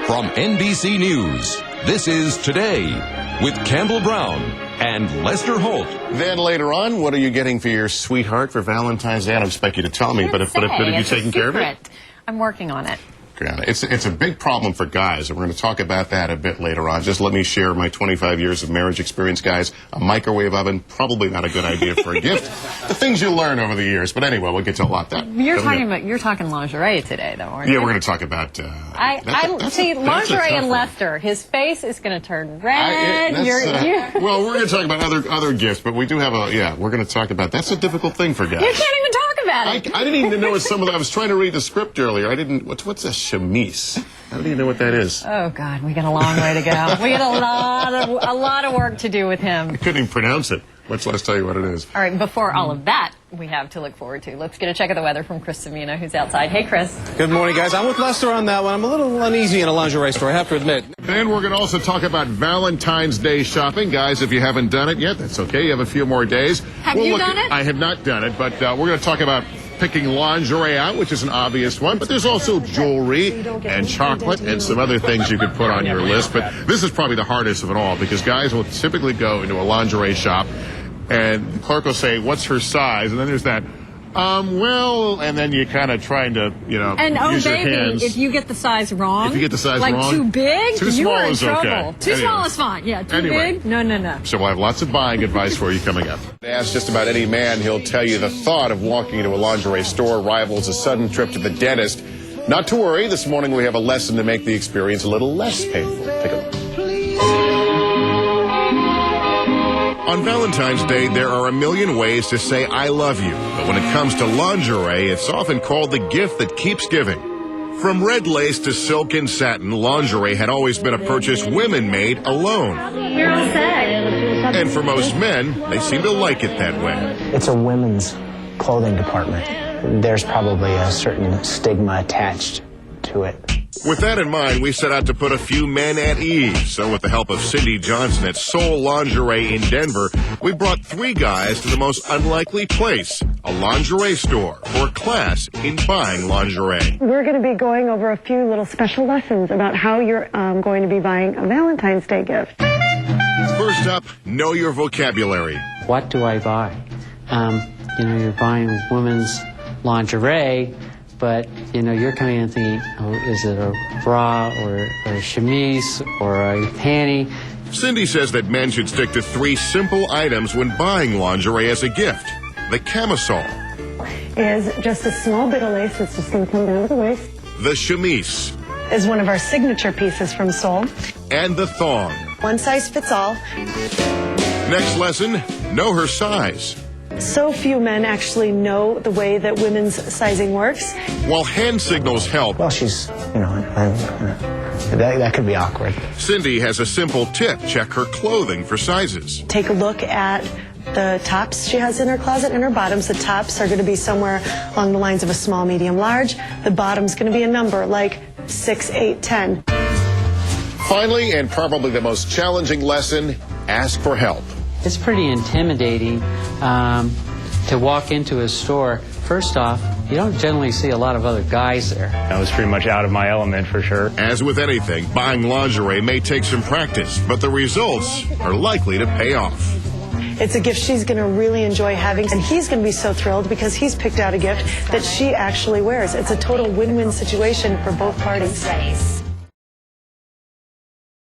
From NBC News, this is Today with Campbell Brown and Lester Holt. Then later on, what are you getting for your sweetheart for Valentine's Day? I don't expect you to tell me, but have you taken care of it? I'm working on it. It's a big problem for guys, and we're going to talk about that a bit later on. Just let me share my 25 years of marriage experience, guys. A microwave oven, probably not a good idea for a gift. The things you learn over the years. But anyway, we'll get to a lot of that. You're talking lingerie today, though, aren't you? Yeah, we're going to talk about... lingerie and Lester. His face is going to turn red. Well, we're going to talk about other gifts, but we do have we're going to talk about... That's a difficult thing for guys. You can't even talk about it. I didn't even know what some of that... I was trying to read the script earlier. I didn't... What's a chemise? I don't even know what that is. Oh, God, we got a long way to go. We got a lot of work to do with him. I couldn't even pronounce it, much less tell you what it is. All right, before all of that, we have to look forward to. Let's get a check of the weather from Chris Savina, who's outside. Hey, Chris. Good morning, guys. I'm with Lester on that one. I'm a little uneasy in a lingerie store, I have to admit. Then we're going to also talk about Valentine's Day shopping. Guys, if you haven't done it yet, that's okay. You have a few more days. Have you done it? I have not done it, but we're going to talk about picking lingerie out, which is an obvious one, but there's also jewelry and chocolate and some other things you could put on your list. But this is probably the hardest of it all, because guys will typically go into a lingerie shop and the clerk will say, what's her size? And then there's that, and then you kind of trying to, use your hands. If you get the size wrong. If you get the size wrong. Like too big, too small you're in is trouble. okay. Too small is fine. Yeah, too big, no. So we'll have lots of buying advice for you coming up. Ask just about any man, he'll tell you the thought of walking into a lingerie store rivals a sudden trip to the dentist. Not to worry, this morning we have a lesson to make the experience a little less painful. Take a look. On Valentine's Day, there are a million ways to say I love you. But when it comes to lingerie, it's often called the gift that keeps giving. From red lace to silk and satin, lingerie had always been a purchase women made alone. You're all set. And for most men, they seem to like it that way. It's a women's clothing department. There's probably a certain stigma attached to it. With that in mind, we set out to put a few men at ease. So with the help of Cindy Johnson at Soul Lingerie in Denver, we brought 3 guys to the most unlikely place, a lingerie store, for a class in buying lingerie. We're going to be going over a few little special lessons about how you're going to be buying a Valentine's Day gift. First up, know your vocabulary. What do I buy? You're buying women's lingerie, but, you're coming in thinking, is it a bra or a chemise or a panty? Cindy says that men should stick to 3 simple items when buying lingerie as a gift. The camisole Is just a small bit of lace that's just going to come down to the waist. The chemise Is one of our signature pieces from Soul. and the thong. One size fits all. Next lesson, know her size. So few men actually know the way that women's sizing works. While hand signals help, Well, she's, that could be awkward. Cindy has a simple tip. Check her clothing for sizes. Take a look at the tops she has in her closet and her bottoms. The tops are going to be somewhere along the lines of a small, medium, large. The bottom's going to be a number like 6, 8, 10. Finally, and probably the most challenging lesson, ask for help. It's pretty intimidating to walk into a store. First off, you don't generally see a lot of other guys there. I was pretty much out of my element for sure. As with anything, buying lingerie may take some practice, but the results are likely to pay off. It's a gift she's going to really enjoy having, and he's going to be so thrilled because he's picked out a gift that she actually wears. It's a total win-win situation for both parties.